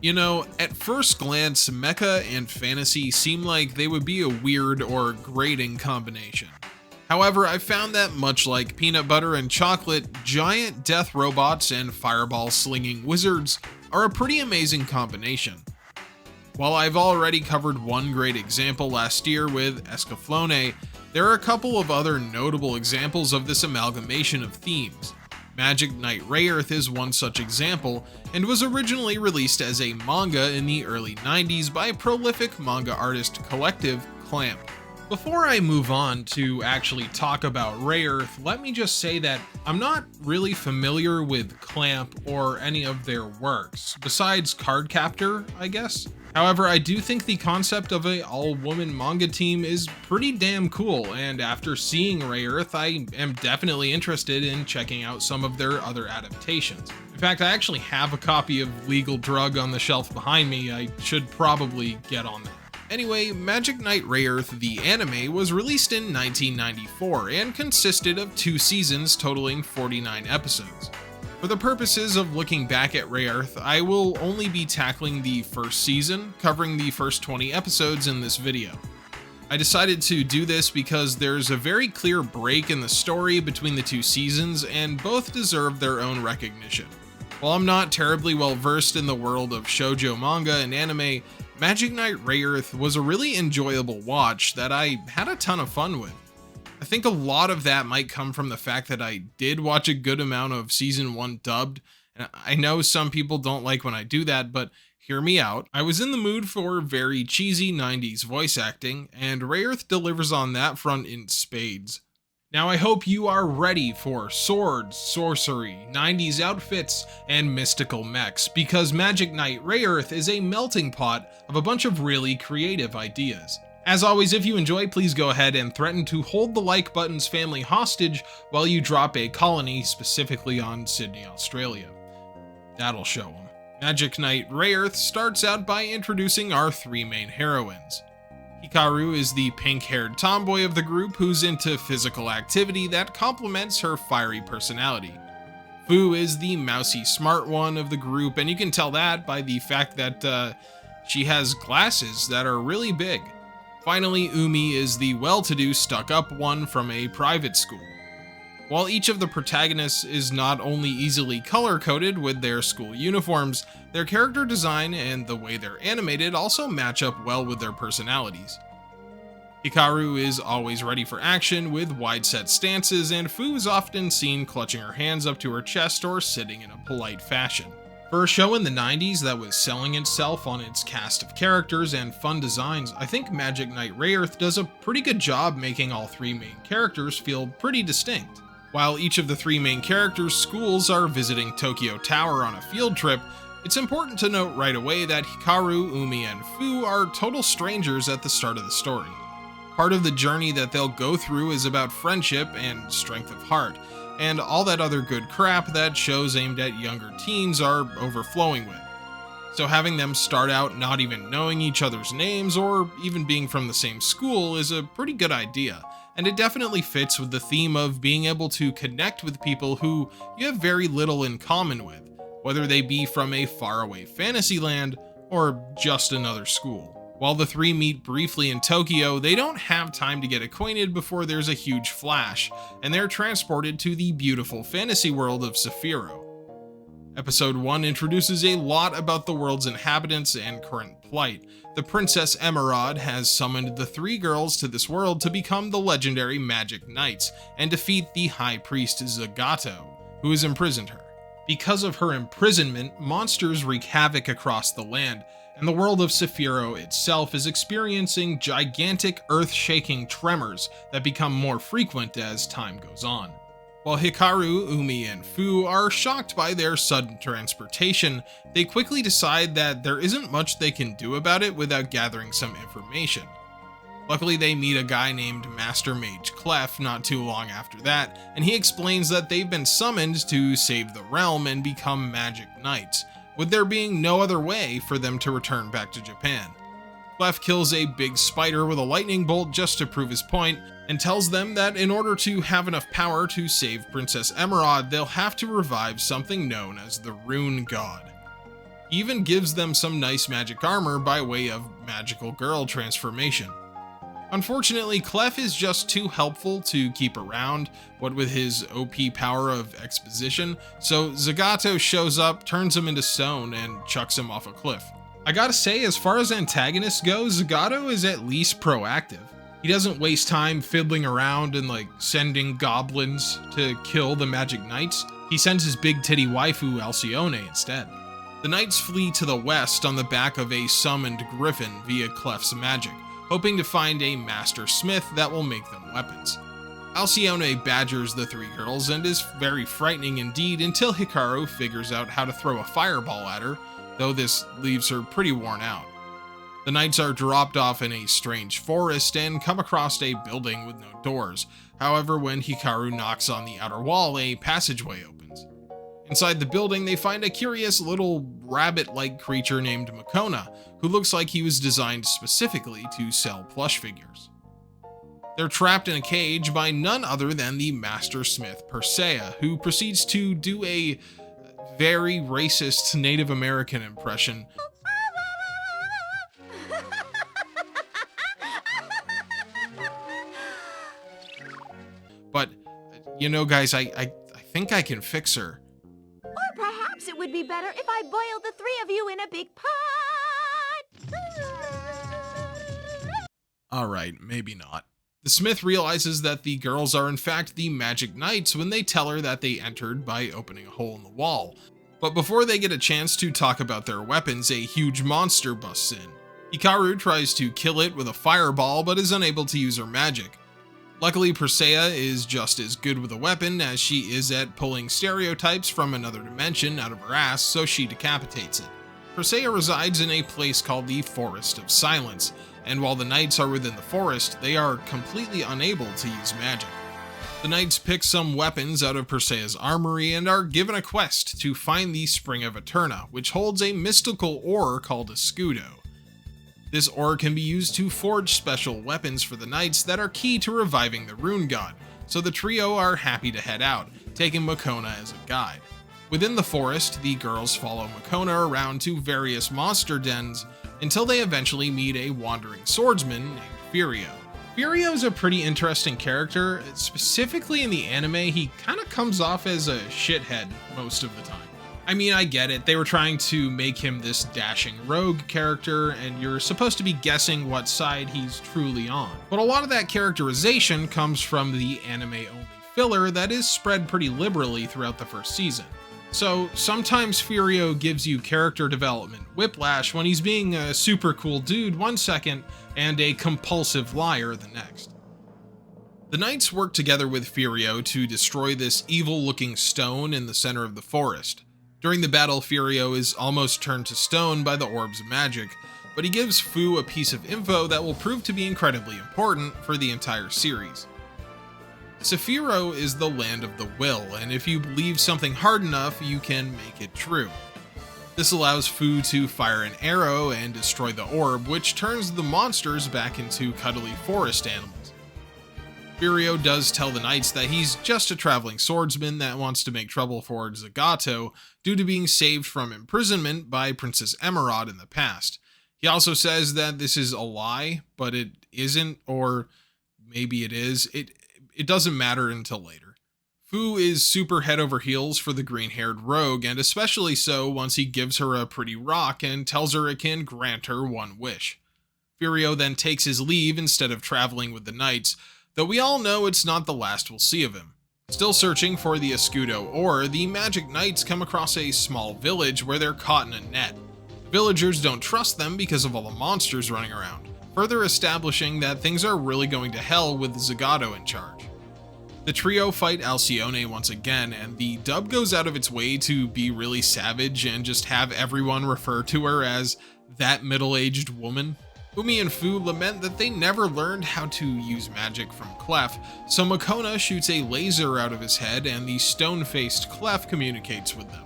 You know, at first glance, mecha and fantasy seem like they would be a weird or grating combination. However, I found that much like peanut butter and chocolate, giant death robots and fireball slinging wizards are a pretty amazing combination. While I've already covered one great example last year with Escaflowne, there are a couple of other notable examples of this amalgamation of themes. Magic Knight Rayearth is one such example, and was originally released as a manga in the early 90s by prolific manga artist collective Clamp. Before I move on to actually talk about Rayearth, let me just say that I'm not really familiar with Clamp or any of their works, besides Cardcaptor, I guess. However, I do think the concept of a all-woman manga team is pretty damn cool, and after seeing Rayearth, I am definitely interested in checking out some of their other adaptations. In fact, I actually have a copy of Legal Drug on the shelf behind me. I should probably get on that. Anyway, Magic Knight Rayearth, the anime, was released in 1994 and consisted of 2 seasons totaling 49 episodes. For the purposes of looking back at Rayearth, I will only be tackling the first season, covering the first 20 episodes in this video. I decided to do this because there's a very clear break in the story between the 2 seasons, and both deserve their own recognition. While I'm not terribly well versed in the world of shoujo manga and anime, Magic Knight Rayearth was a really enjoyable watch that I had a ton of fun with. I think a lot of that might come from the fact that I did watch a good amount of season 1 dubbed, and I know some people don't like when I do that, but hear me out. I was in the mood for very cheesy 90s voice acting, and Rayearth delivers on that front in spades. Now I hope you are ready for swords, sorcery, 90s outfits, and mystical mechs, because Magic Knight Rayearth is a melting pot of a bunch of really creative ideas. As always, if you enjoy, please go ahead and threaten to hold the like button's family hostage while you drop a colony specifically on Sydney, Australia. That'll show them. Magic Knight Rayearth starts out by introducing our 3 main heroines. Hikaru is the pink-haired tomboy of the group who's into physical activity that complements her fiery personality. Fu is the mousy smart one of the group, and you can tell that by the fact that she has glasses that are really big. Finally, Umi is the well-to-do stuck-up one from a private school. While each of the protagonists is not only easily color-coded with their school uniforms, their character design and the way they're animated also match up well with their personalities. Hikaru is always ready for action with wide-set stances, and Fu is often seen clutching her hands up to her chest or sitting in a polite fashion. For a show in the 90s that was selling itself on its cast of characters and fun designs, I think Magic Knight Rayearth does a pretty good job making all 3 main characters feel pretty distinct. While each of the 3 main characters' schools are visiting Tokyo Tower on a field trip, it's important to note right away that Hikaru, Umi, and Fu are total strangers at the start of the story. Part of the journey that they'll go through is about friendship and strength of heart, and all that other good crap that shows aimed at younger teens are overflowing with. So having them start out not even knowing each other's names or even being from the same school is a pretty good idea, and it definitely fits with the theme of being able to connect with people who you have very little in common with, whether they be from a faraway fantasy land or just another school. While the 3 meet briefly in Tokyo, they don't have time to get acquainted before there's a huge flash, and they're transported to the beautiful fantasy world of Sapphiros. Episode 1 introduces a lot about the world's inhabitants and current plight. The Princess Emerald has summoned the 3 girls to this world to become the legendary Magic Knights and defeat the High Priest Zagato, who has imprisoned her. Because of her imprisonment, monsters wreak havoc across the land, and the world of Sapphiros itself is experiencing gigantic earth-shaking tremors that become more frequent as time goes on. While Hikaru, Umi, and Fu are shocked by their sudden transportation, they quickly decide that there isn't much they can do about it without gathering some information. Luckily, they meet a guy named Master Mage Clef not too long after that, and he explains that they've been summoned to save the realm and become Magic Knights, with there being no other way for them to return back to Japan. Clef kills a big spider with a lightning bolt just to prove his point, and tells them that in order to have enough power to save Princess Emerald, they'll have to revive something known as the Rune God. He even gives them some nice magic armor by way of magical girl transformation. Unfortunately, Clef is just too helpful to keep around, what with his OP power of exposition, so Zagato shows up, turns him into stone, and chucks him off a cliff. I gotta say, as far as antagonists go, Zagato is at least proactive. He doesn't waste time fiddling around and sending goblins to kill the magic knights. He sends his big titty waifu Alcyone instead. The knights flee to the west on the back of a summoned griffin via Clef's magic, hoping to find a master smith that will make them weapons. Alcyone badgers the three girls and is very frightening indeed until Hikaru figures out how to throw a fireball at her, though this leaves her pretty worn out. The knights are dropped off in a strange forest and come across a building with no doors. However, when Hikaru knocks on the outer wall, a passageway opens. Inside the building, they find a curious little rabbit-like creature named Makona, who looks like he was designed specifically to sell plush figures. They're trapped in a cage by none other than the Master Smith Persea, who proceeds to do a very racist Native American impression. But, you know guys, I think I can fix her. Or perhaps it would be better if I boiled the three of you in a big pot. Alright, maybe not. The smith realizes that the girls are in fact the magic knights when they tell her that they entered by opening a hole in the wall. But before they get a chance to talk about their weapons, a huge monster busts in. Hikaru tries to kill it with a fireball but is unable to use her magic. Luckily, Persea is just as good with a weapon as she is at pulling stereotypes from another dimension out of her ass, so she decapitates it. Persea resides in a place called the Forest of Silence, and while the knights are within the forest, they are completely unable to use magic. The knights pick some weapons out of Persea's armory and are given a quest to find the Spring of Eterna, which holds a mystical ore called a scudo. This ore can be used to forge special weapons for the knights that are key to reviving the Rune God, so the trio are happy to head out, taking Makona as a guide. Within the forest, the girls follow Makona around to various monster dens until they eventually meet a wandering swordsman named Furio. Furio is a pretty interesting character. Specifically in the anime, he kind of comes off as a shithead most of the time. I mean, I get it. They were trying to make him this dashing rogue character, and you're supposed to be guessing what side he's truly on. But a lot of that characterization comes from the anime-only filler that is spread pretty liberally throughout the first season. So sometimes Furio gives you character development whiplash when he's being a super cool dude one second and a compulsive liar the next. The knights work together with Furio to destroy this evil-looking stone in the center of the forest. During the battle, Furio is almost turned to stone by the orb's magic, but he gives Fu a piece of info that will prove to be incredibly important for the entire series. Sephiroth is the land of the will, and if you believe something hard enough, you can make it true. This allows Fu to fire an arrow and destroy the orb, which turns the monsters back into cuddly forest animals. Furio does tell the knights that he's just a traveling swordsman that wants to make trouble for Zagato due to being saved from imprisonment by Princess Emerald in the past. He also says that this is a lie, but it isn't, or maybe it is. It doesn't matter until later. Fu is super head over heels for the green-haired rogue, and especially so once he gives her a pretty rock and tells her it can grant her one wish. Furio then takes his leave instead of traveling with the knights, though we all know it's not the last we'll see of him. Still searching for the Escudo ore, the Magic Knights come across a small village where they're caught in a net. The villagers don't trust them because of all the monsters running around, further establishing that things are really going to hell with Zagato in charge. The trio fight Alcyone once again, and the dub goes out of its way to be really savage and just have everyone refer to her as that middle-aged woman. Umi and Fu lament that they never learned how to use magic from Clef, so Makona shoots a laser out of his head and the stone-faced Clef communicates with them.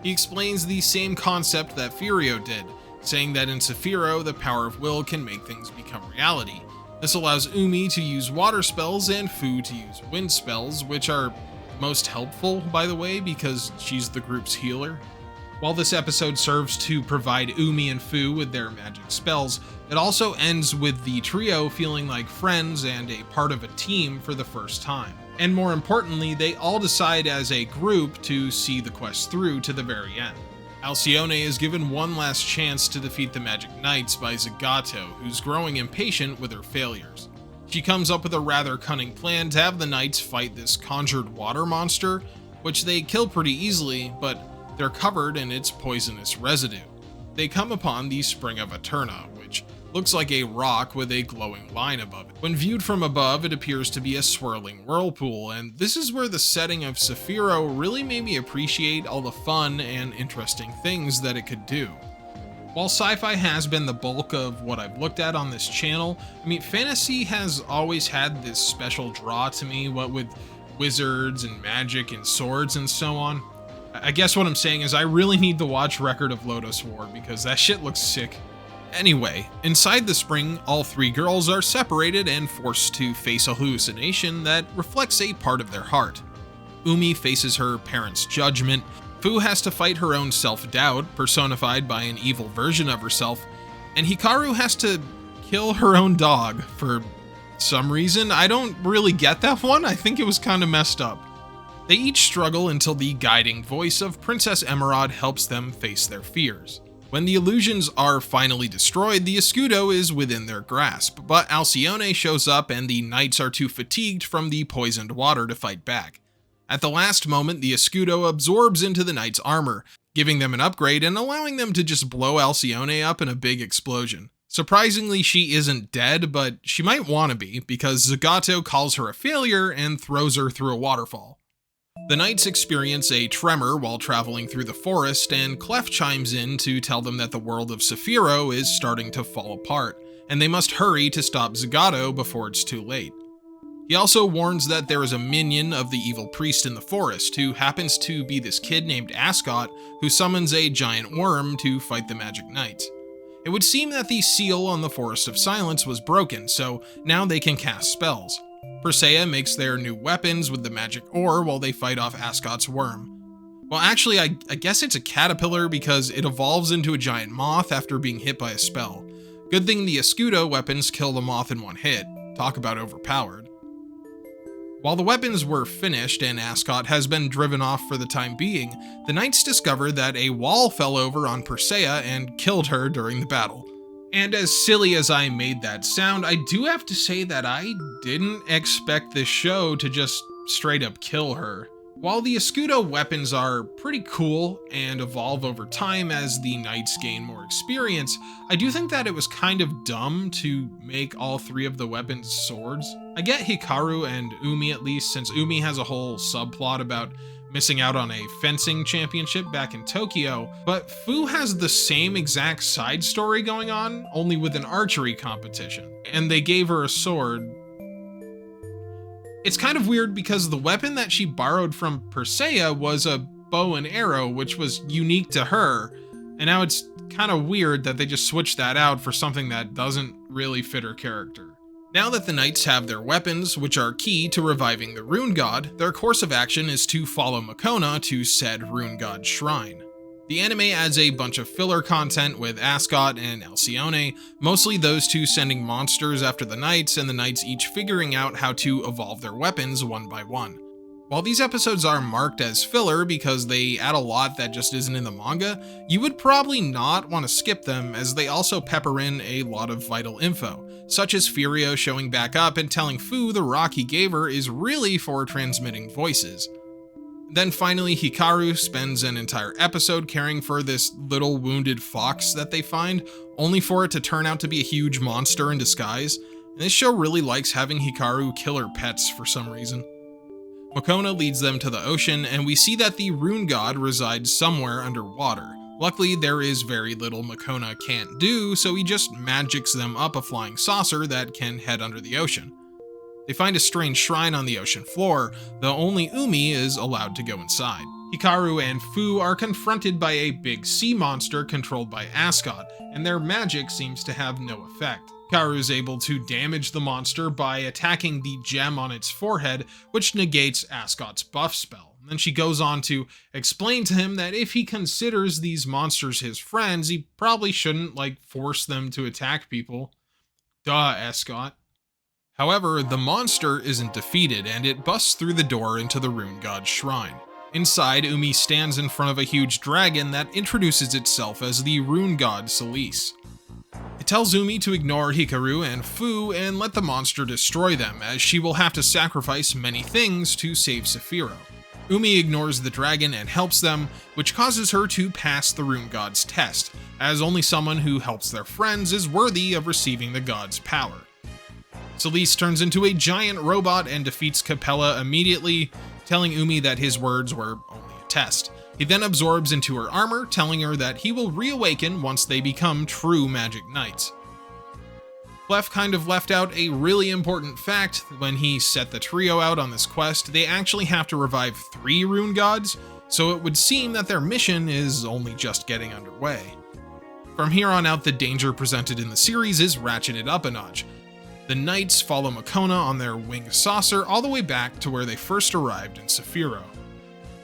He explains the same concept that Furio did, saying that in Saphiro, the power of will can make things become reality. This allows Umi to use water spells and Fu to use wind spells, which are most helpful, by the way, because she's the group's healer. While this episode serves to provide Umi and Fu with their magic spells, it also ends with the trio feeling like friends and a part of a team for the first time. And more importantly, they all decide as a group to see the quest through to the very end. Alcyone is given one last chance to defeat the Magic Knights by Zagato, who's growing impatient with her failures. She comes up with a rather cunning plan to have the Knights fight this conjured water monster, which they kill pretty easily, but they're covered in its poisonous residue. They come upon the Spring of Eterna, which looks like a rock with a glowing line above it. When viewed from above, it appears to be a swirling whirlpool, and this is where the setting of Saphiro really made me appreciate all the fun and interesting things that it could do. While sci-fi has been the bulk of what I've looked at on this channel, I mean, fantasy has always had this special draw to me, what with wizards and magic and swords and so on. I guess what I'm saying is I really need to watch Record of Lodoss War because that shit looks sick. Anyway, inside the spring, all three girls are separated and forced to face a hallucination that reflects a part of their heart. Umi faces her parents' judgment, Fu has to fight her own self-doubt, personified by an evil version of herself, and Hikaru has to kill her own dog for some reason. I don't really get that one, I think it was kind of messed up. They each struggle until the guiding voice of Princess Emerald helps them face their fears. When the illusions are finally destroyed, the escudo is within their grasp, but Alcyone shows up and the knights are too fatigued from the poisoned water to fight back. At the last moment, the escudo absorbs into the knights' armor, giving them an upgrade and allowing them to just blow Alcyone up in a big explosion. Surprisingly, she isn't dead, but she might want to be, because Zagato calls her a failure and throws her through a waterfall. The knights experience a tremor while traveling through the forest, and Clef chimes in to tell them that the world of Saphiro is starting to fall apart, and they must hurry to stop Zagato before it's too late. He also warns that there is a minion of the evil priest in the forest, who happens to be this kid named Ascot, who summons a giant worm to fight the Magic Knights. It would seem that the seal on the Forest of Silence was broken, so now they can cast spells. Persea makes their new weapons with the magic ore while they fight off Ascot's worm. Well, actually, I guess it's a caterpillar because it evolves into a giant moth after being hit by a spell. Good thing the escudo weapons kill the moth in one hit. Talk about overpowered. While the weapons were finished and Ascot has been driven off for the time being, the knights discover that a wall fell over on Persea and killed her during the battle. And as silly as I made that sound, I do have to say that I didn't expect this show to just straight up kill her. While the escudo weapons are pretty cool and evolve over time as the knights gain more experience, I do think that it was kind of dumb to make all three of the weapons swords. I get Hikaru and Umi at least, since Umi has a whole subplot about missing out on a fencing championship back in Tokyo, but Fu has the same exact side story going on, only with an archery competition, and they gave her a sword. It's kind of weird because the weapon that she borrowed from Persea was a bow and arrow, which was unique to her, and now it's kind of weird that they just switched that out for something that doesn't really fit her character. Now that the knights have their weapons, which are key to reviving the rune god, their course of action is to follow Makona to said rune god's shrine. The anime adds a bunch of filler content with Ascot and Alcyone, mostly those two sending monsters after the knights and the knights each figuring out how to evolve their weapons one by one. While these episodes are marked as filler because they add a lot that just isn't in the manga, you would probably not want to skip them as they also pepper in a lot of vital info, such as Furio showing back up and telling Fu the rock he gave her is really for transmitting voices. Then finally, Hikaru spends an entire episode caring for this little wounded fox that they find, only for it to turn out to be a huge monster in disguise, and this show really likes having Hikaru kill her pets for some reason. Makona leads them to the ocean, and we see that the rune god resides somewhere underwater. Luckily, there is very little Makona can't do, so he just magics them up a flying saucer that can head under the ocean. They find a strange shrine on the ocean floor, though only Umi is allowed to go inside. Hikaru and Fu are confronted by a big sea monster controlled by Ascot, and their magic seems to have no effect. Hikaru is able to damage the monster by attacking the gem on its forehead, which negates Ascot's buff spell. And then she goes on to explain to him that if he considers these monsters his friends, he probably shouldn't, force them to attack people. Duh, Ascot. However, the monster isn't defeated, and it busts through the door into the rune god's shrine. Inside, Umi stands in front of a huge dragon that introduces itself as the rune god Celise. It tells Umi to ignore Hikaru and Fu and let the monster destroy them, as she will have to sacrifice many things to save Sephiroth. Umi ignores the dragon and helps them, which causes her to pass the rune god's test, as only someone who helps their friends is worthy of receiving the god's power. Celise turns into a giant robot and defeats Capella immediately, telling Umi that his words were only a test. He then absorbs into her armor, telling her that he will reawaken once they become true magic knights. Clef kind of left out a really important fact when he set the trio out on this quest. They actually have to revive 3 rune gods, so it would seem that their mission is only just getting underway. From here on out, the danger presented in the series is ratcheted up a notch. The knights follow Makona on their winged saucer all the way back to where they first arrived in Sephiroth.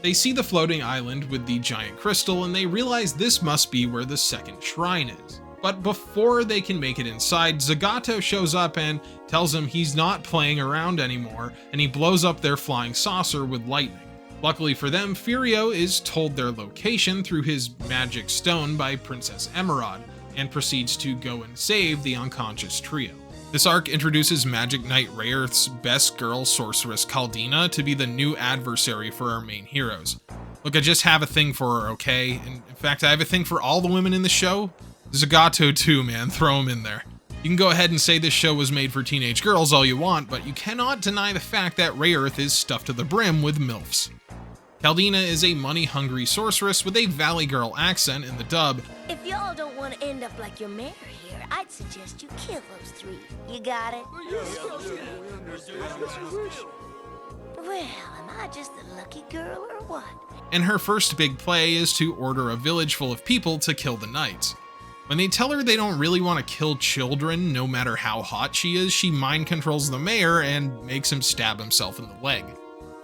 They see the floating island with the giant crystal and they realize this must be where the second shrine is. But before they can make it inside, Zagato shows up and tells them he's not playing around anymore, and he blows up their flying saucer with lightning. Luckily for them, Furio is told their location through his magic stone by Princess Emerald, and proceeds to go and save the unconscious trio. This arc introduces Magic Knight Rayearth's best girl sorceress Caldina to be the new adversary for our main heroes. Look, I just have a thing for her, okay? And in fact, I have a thing for all the women in the show. Zagato too, man, throw him in there. You can go ahead and say this show was made for teenage girls all you want, but you cannot deny the fact that Rayearth is stuffed to the brim with MILFs. Caldina is a money-hungry sorceress with a Valley Girl accent in the dub. If y'all don't want to end up like your mayor here, I'd suggest you kill those 3. You got it? Well, am I just the lucky girl or what? And her first big play is to order a village full of people to kill the knights. When they tell her they don't really want to kill children, no matter how hot she is, she mind controls the mayor and makes him stab himself in the leg.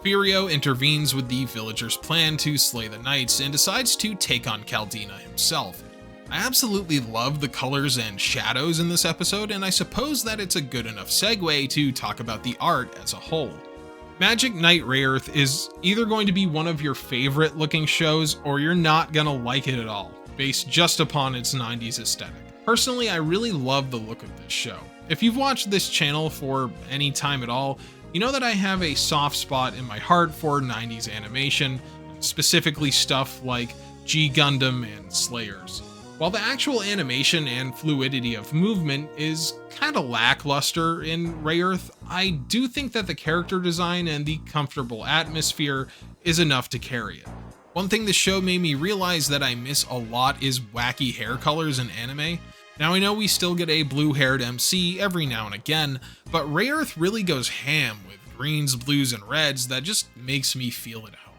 Furio intervenes with the villagers' plan to slay the knights and decides to take on Caldina himself. I absolutely love the colors and shadows in this episode, and I suppose that it's a good enough segue to talk about the art as a whole. Magic Knight Rayearth is either going to be one of your favorite looking shows, or you're not gonna like it at all, based just upon its 90s aesthetic. Personally, I really love the look of this show. If you've watched this channel for any time at all, you know that I have a soft spot in my heart for 90s animation, specifically stuff like G Gundam and Slayers. While the actual animation and fluidity of movement is kinda lackluster in Rayearth, I do think that the character design and the comfortable atmosphere is enough to carry it. One thing this show made me realize that I miss a lot is wacky hair colors in anime. Now I know we still get a blue-haired MC every now and again, but Rayearth really goes ham with greens, blues, and reds that just makes me feel at home.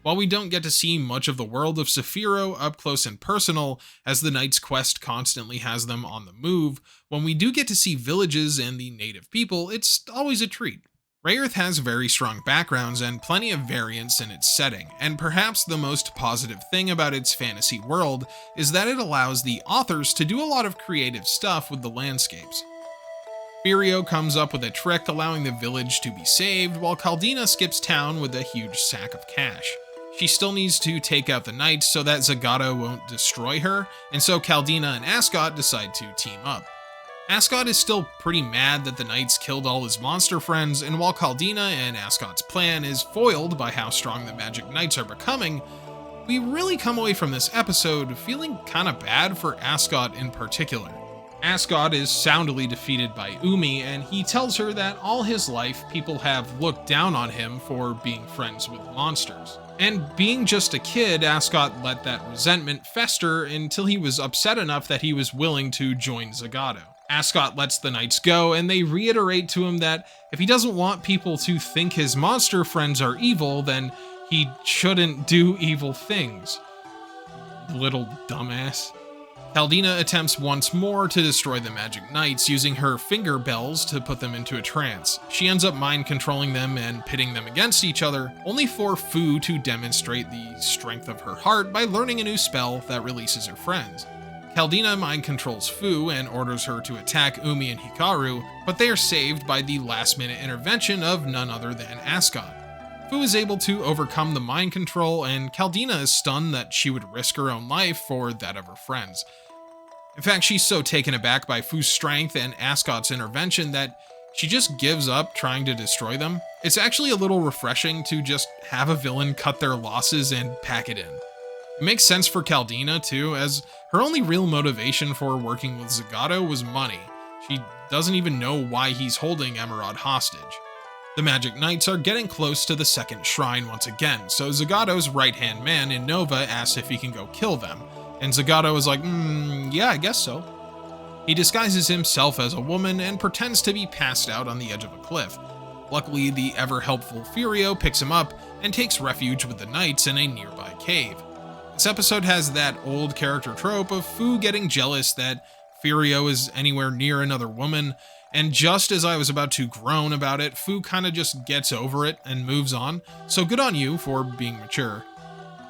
While we don't get to see much of the world of Sephiroth up close and personal, as the Knight's Quest constantly has them on the move, when we do get to see villages and the native people, it's always a treat. Rayearth has very strong backgrounds and plenty of variance in its setting, and perhaps the most positive thing about its fantasy world is that it allows the authors to do a lot of creative stuff with the landscapes. Furio comes up with a trick allowing the village to be saved, while Caldina skips town with a huge sack of cash. She still needs to take out the knights so that Zagato won't destroy her, and so Caldina and Ascot decide to team up. Ascot is still pretty mad that the knights killed all his monster friends, and while Caldina and Ascot's plan is foiled by how strong the magic knights are becoming, we really come away from this episode feeling kinda bad for Ascot in particular. Ascot is soundly defeated by Umi, and he tells her that all his life people have looked down on him for being friends with monsters. And being just a kid, Ascot let that resentment fester until he was upset enough that he was willing to join Zagato. Ascot lets the knights go, and they reiterate to him that if he doesn't want people to think his monster friends are evil, then he shouldn't do evil things. Little dumbass. Caldina attempts once more to destroy the Magic Knights using her finger bells to put them into a trance. She ends up mind controlling them and pitting them against each other, only for Fu to demonstrate the strength of her heart by learning a new spell that releases her friends. Caldina mind controls Fu and orders her to attack Umi and Hikaru, but they are saved by the last-minute intervention of none other than Ascot. Fu is able to overcome the mind control, and Caldina is stunned that she would risk her own life for that of her friends. In fact, she's so taken aback by Fu's strength and Ascot's intervention that she just gives up trying to destroy them. It's actually a little refreshing to just have a villain cut their losses and pack it in. It makes sense for Caldina too, as her only real motivation for working with Zagato was money. She doesn't even know why he's holding Emerald hostage. The Magic Knights are getting close to the second shrine once again, so Zagato's right-hand man, Innova, asks if he can go kill them, and Zagato is like, yeah, I guess so. He disguises himself as a woman and pretends to be passed out on the edge of a cliff. Luckily, the ever-helpful Furio picks him up and takes refuge with the Knights in a nearby cave. This episode has that old character trope of Fu getting jealous that Furio is anywhere near another woman, and just as I was about to groan about it, Fu kinda just gets over it and moves on, so good on you for being mature.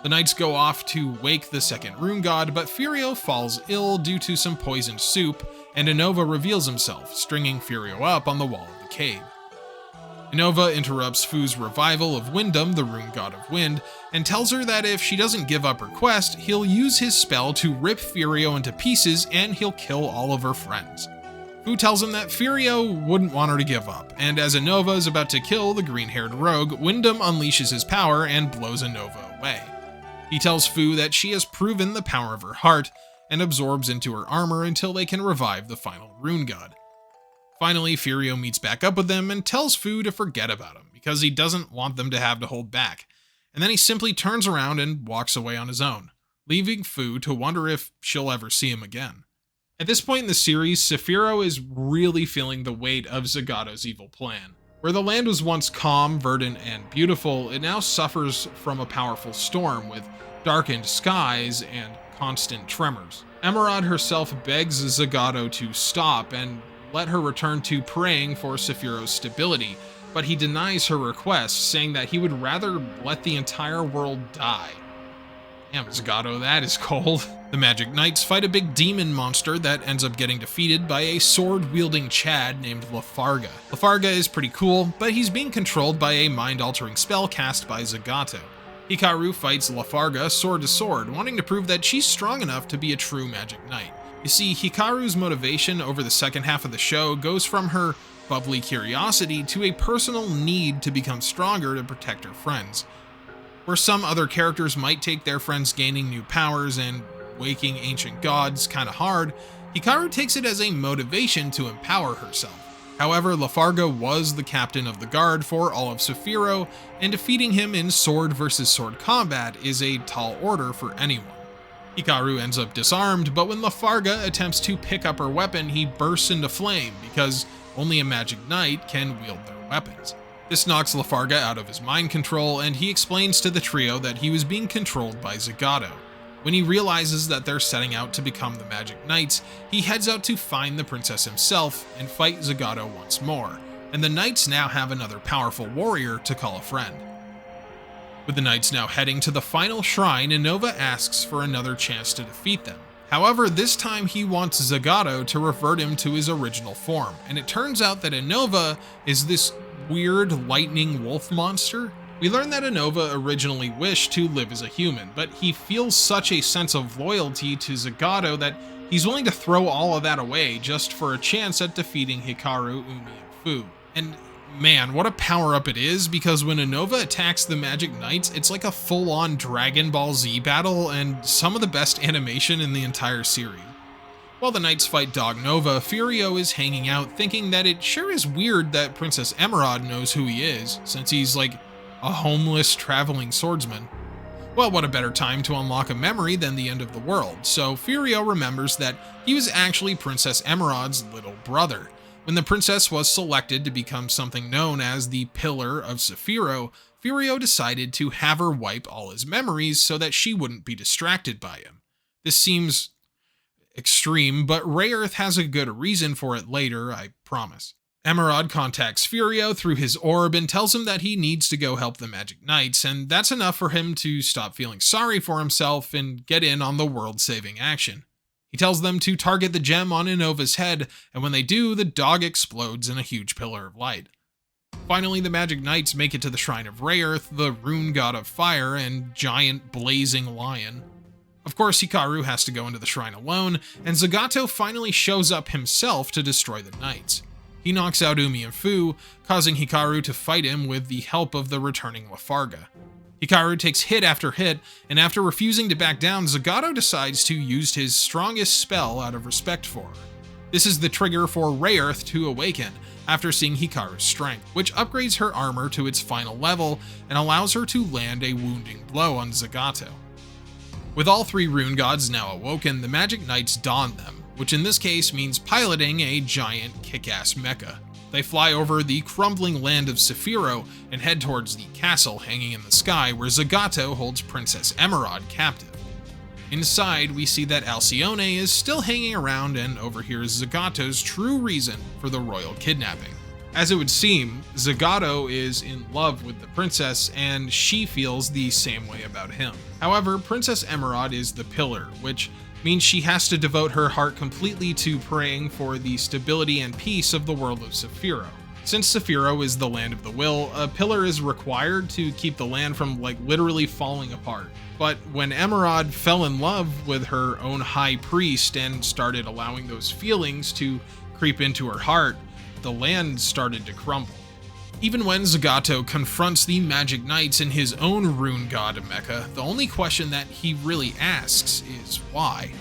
The Knights go off to wake the second rune god, but Furio falls ill due to some poisoned soup, and Innova reveals himself, stringing Furio up on the wall of the cave. Innova interrupts Fu's revival of Windom, the rune god of wind, and tells her that if she doesn't give up her quest, he'll use his spell to rip Furio into pieces and he'll kill all of her friends. Fu tells him that Furio wouldn't want her to give up, and as Innova is about to kill the green-haired rogue, Windom unleashes his power and blows Innova away. He tells Fu that she has proven the power of her heart, and absorbs into her armor until they can revive the final rune god. Finally, Furio meets back up with them and tells Fu to forget about him, because he doesn't want them to have to hold back, and then he simply turns around and walks away on his own, leaving Fu to wonder if she'll ever see him again. At this point in the series, Sephiroth is really feeling the weight of Zagato's evil plan. Where the land was once calm, verdant, and beautiful, it now suffers from a powerful storm with darkened skies and constant tremors. Emerald herself begs Zagato to stop and let her return to praying for Sephiroth's stability, but he denies her request, saying that he would rather let the entire world die. Damn, Zagato, that is cold. The Magic Knights fight a big demon monster that ends up getting defeated by a sword-wielding Chad named Lafarga. Lafarga is pretty cool, but he's being controlled by a mind-altering spell cast by Zagato. Hikaru fights Lafarga sword to sword, wanting to prove that she's strong enough to be a true Magic Knight. You see, Hikaru's motivation over the second half of the show goes from her bubbly curiosity to a personal need to become stronger to protect her friends. Where some other characters might take their friends gaining new powers and waking ancient gods kinda hard, Hikaru takes it as a motivation to empower herself. However, Lafarga was the captain of the guard for all of Sephiroth, and defeating him in sword versus sword combat is a tall order for anyone. Hikaru ends up disarmed, but when Lafarga attempts to pick up her weapon, he bursts into flame because only a Magic Knight can wield their weapons. This knocks Lafarga out of his mind control, and he explains to the trio that he was being controlled by Zagato. When he realizes that they're setting out to become the Magic Knights, he heads out to find the princess himself and fight Zagato once more, and the Knights now have another powerful warrior to call a friend. With the Knights now heading to the final shrine, Innova asks for another chance to defeat them. However, this time he wants Zagato to revert him to his original form, and it turns out that Innova is this weird lightning wolf monster. We learn that Innova originally wished to live as a human, but he feels such a sense of loyalty to Zagato that he's willing to throw all of that away just for a chance at defeating Hikaru, Umi, and Fu. And man, what a power-up it is, because when Innova attacks the Magic Knights, it's like a full-on Dragon Ball Z battle and some of the best animation in the entire series. While the Knights fight Dog Nova, Furio is hanging out thinking that it sure is weird that Princess Emerald knows who he is, since he's like a homeless traveling swordsman. Well, what a better time to unlock a memory than the end of the world, so Furio remembers that he was actually Princess Emerald's little brother. When the princess was selected to become something known as the Pillar of Sephiroth, Furio decided to have her wipe all his memories so that she wouldn't be distracted by him. This seems extreme, but Rayearth has a good reason for it later, I promise. Emerald contacts Furio through his orb and tells him that he needs to go help the Magic Knights, and that's enough for him to stop feeling sorry for himself and get in on the world-saving action. He tells them to target the gem on Inova's head, and when they do, the dog explodes in a huge pillar of light. Finally, the Magic Knights make it to the Shrine of Rayearth, the rune god of fire and giant blazing lion. Of course, Hikaru has to go into the shrine alone, and Zagato finally shows up himself to destroy the knights. He knocks out Umi and Fu, causing Hikaru to fight him with the help of the returning Lafarga. Hikaru takes hit after hit, and after refusing to back down, Zagato decides to use his strongest spell out of respect for her. This is the trigger for Rayearth to awaken after seeing Hikaru's strength, which upgrades her armor to its final level and allows her to land a wounding blow on Zagato. With all three rune gods now awoken, the Magic Knights don them, which in this case means piloting a giant kick-ass mecha. They fly over the crumbling land of Saphiro and head towards the castle hanging in the sky where Zagato holds Princess Emerald captive. Inside, we see that Alcyone is still hanging around and overhears Zagato's true reason for the royal kidnapping. As it would seem, Zagato is in love with the princess, and she feels the same way about him. However, Princess Emerald is the pillar, which means she has to devote her heart completely to praying for the stability and peace of the world of Saphiro. Since Saphiro is the land of the will, a pillar is required to keep the land from literally falling apart. But when Emerald fell in love with her own high priest and started allowing those feelings to creep into her heart, the land started to crumble. Even when Zagato confronts the Magic Knights in his own rune god mecha, the only question that he really asks is why?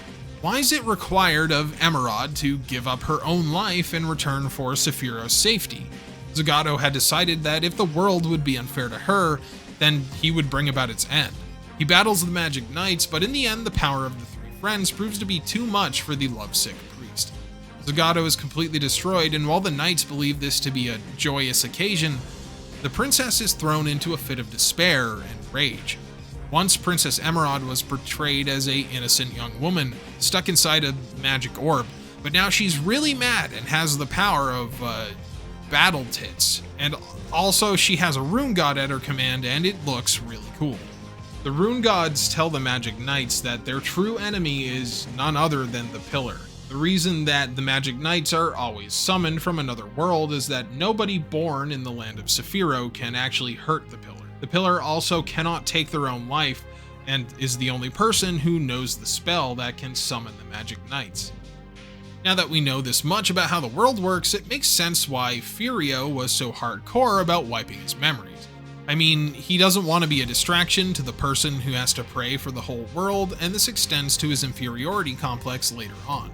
Why is it required of Emerald to give up her own life in return for Saphiro's safety? Zagato had decided that if the world would be unfair to her, then he would bring about its end. He battles the Magic Knights, but in the end the power of the three friends proves to be too much for the lovesick priest. Zagato is completely destroyed, and while the knights believe this to be a joyous occasion, the princess is thrown into a fit of despair and rage. Once Princess Emerald was portrayed as an innocent young woman stuck inside a magic orb, but now she's really mad and has the power of battle tits. And also she has a rune god at her command, and it looks really cool. The rune gods tell the Magic Knights that their true enemy is none other than the Pillar. The reason that the Magic Knights are always summoned from another world is that nobody born in the land of Saphiro can actually hurt the Pillar. The Pillar also cannot take their own life and is the only person who knows the spell that can summon the Magic Knights. Now that we know this much about how the world works, it makes sense why Furio was so hardcore about wiping his memories. I mean, he doesn't want to be a distraction to the person who has to pray for the whole world, and this extends to his inferiority complex later on.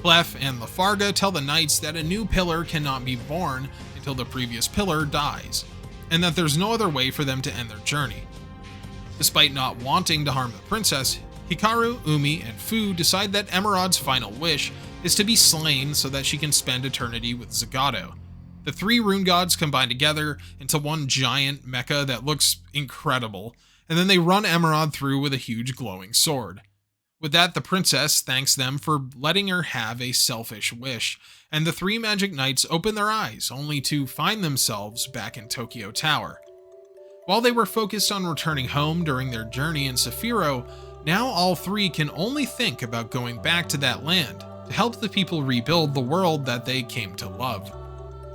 Clef and Lafarga tell the Knights that a new Pillar cannot be born until the previous Pillar dies, and that there's no other way for them to end their journey. Despite not wanting to harm the princess, Hikaru, Umi, and Fu decide that Emerald's final wish is to be slain so that she can spend eternity with Zagato. The three rune gods combine together into one giant mecha that looks incredible, and then they run Emerald through with a huge glowing sword. With that, the princess thanks them for letting her have a selfish wish, and the three Magic Knights open their eyes, only to find themselves back in Tokyo Tower. While they were focused on returning home during their journey in Saphiro, now all three can only think about going back to that land to help the people rebuild the world that they came to love.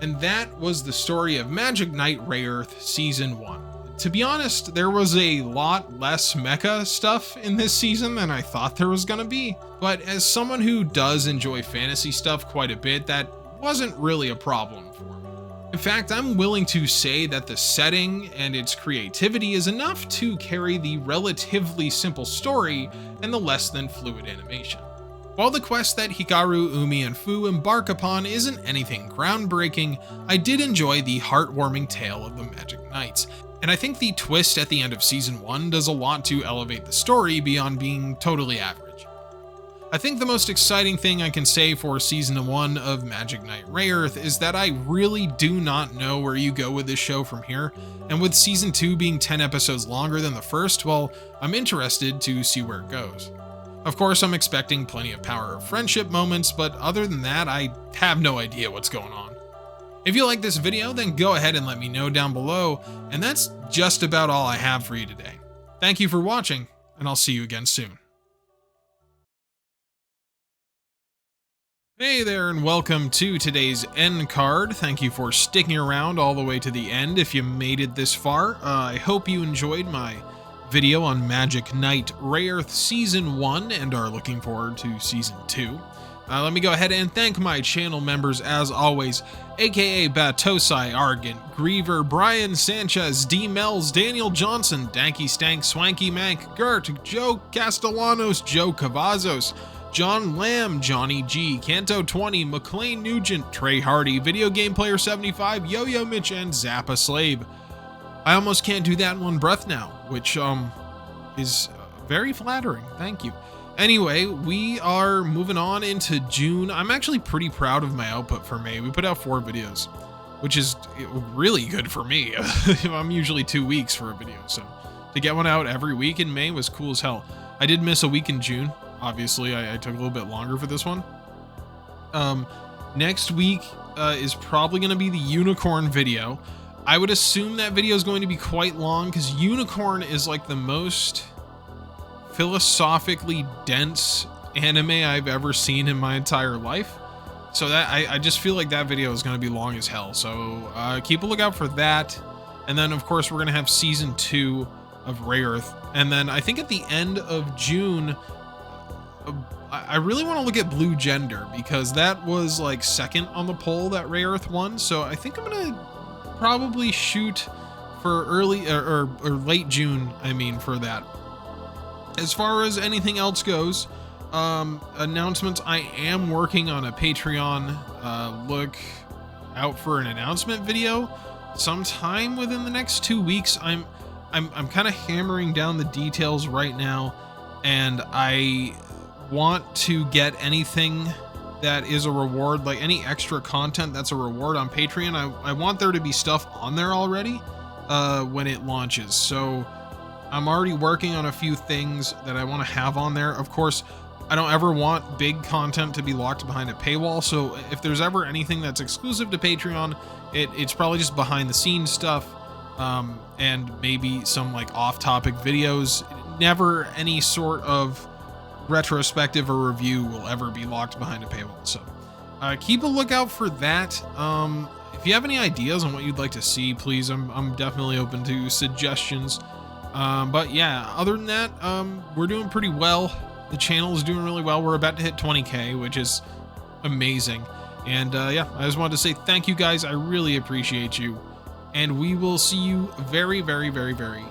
And that was the story of Magic Knight Rayearth Season 1. To be honest, there was a lot less mecha stuff in this season than I thought there was gonna be, but as someone who does enjoy fantasy stuff quite a bit, that wasn't really a problem for me. In fact, I'm willing to say that the setting and its creativity is enough to carry the relatively simple story and the less than fluid animation. While the quest that Hikaru, Umi, and Fu embark upon isn't anything groundbreaking, I did enjoy the heartwarming tale of the Magic Knights, and I think the twist at the end of Season 1 does a lot to elevate the story beyond being totally average. I think the most exciting thing I can say for Season 1 of Magic Knight Rayearth is that I really do not know where you go with this show from here, and with Season 2 being 10 episodes longer than the first, well, I'm interested to see where it goes. Of course, I'm expecting plenty of power of friendship moments, but other than that, I have no idea what's going on. If you like this video, then go ahead and let me know down below, and that's just about all I have for you today. Thank you for watching, and I'll see you again soon. Hey there, and welcome to today's end card. Thank you for sticking around all the way to the end if you made it this far. I hope you enjoyed my video on Magic Knight Rayearth Season 1 and are looking forward to Season 2. Let me go ahead and thank my channel members as always, aka Batosai, Argent, Griever, Brian Sanchez, D. Mells, Daniel Johnson, Danky Stank, Swanky Mank, Gert, Joe Castellanos, Joe Cavazos, John Lamb, Johnny G, Canto 20, McLean Nugent, Trey Hardy, Video Game Player 75, Yo-Yo Mitch, and Zappa Slave. I almost can't do that in one breath now, which is very flattering. Thank you. Anyway, we are moving on into June. I'm actually pretty proud of my output for May. We put out 4 videos, which is really good for me. I'm usually 2 weeks for a video, so to get one out every week in May was cool as hell. I did miss a week in June. Obviously, I took a little bit longer for this one. Next week is probably going to be the Unicorn video. I would assume that video is going to be quite long because Unicorn is like the most philosophically dense anime I've ever seen in my entire life. So that I just feel like that video is going to be long as hell. So keep a lookout for that. And then, of course, we're going to have Season 2 of Rayearth. And then I think at the end of June, I really want to look at Blue Gender because that was like second on the poll that Rayearth won. So I think I'm going to probably shoot for early or late June, I mean, for that. As far as anything else goes, announcements, I am working on a Patreon. Look out for an announcement video sometime within the next 2 weeks. I'm kind of hammering down the details right now, and I want to get anything that is a reward, like any extra content that's a reward on Patreon. I want there to be stuff on there already when it launches. So I'm already working on a few things that I want to have on there. Of course, I don't ever want big content to be locked behind a paywall. So if there's ever anything that's exclusive to Patreon, it's probably just behind the scenes stuff, and maybe some like off-topic videos. Never any sort of retrospective or review will ever be locked behind a paywall. So keep a lookout for that. If you have any ideas on what you'd like to see, please, I'm definitely open to suggestions. But yeah, other than that, we're doing pretty well. The channel is doing really well. We're about to hit 20K, which is amazing. And yeah, I just wanted to say thank you guys. I really appreciate you. And we will see you very, very, very, very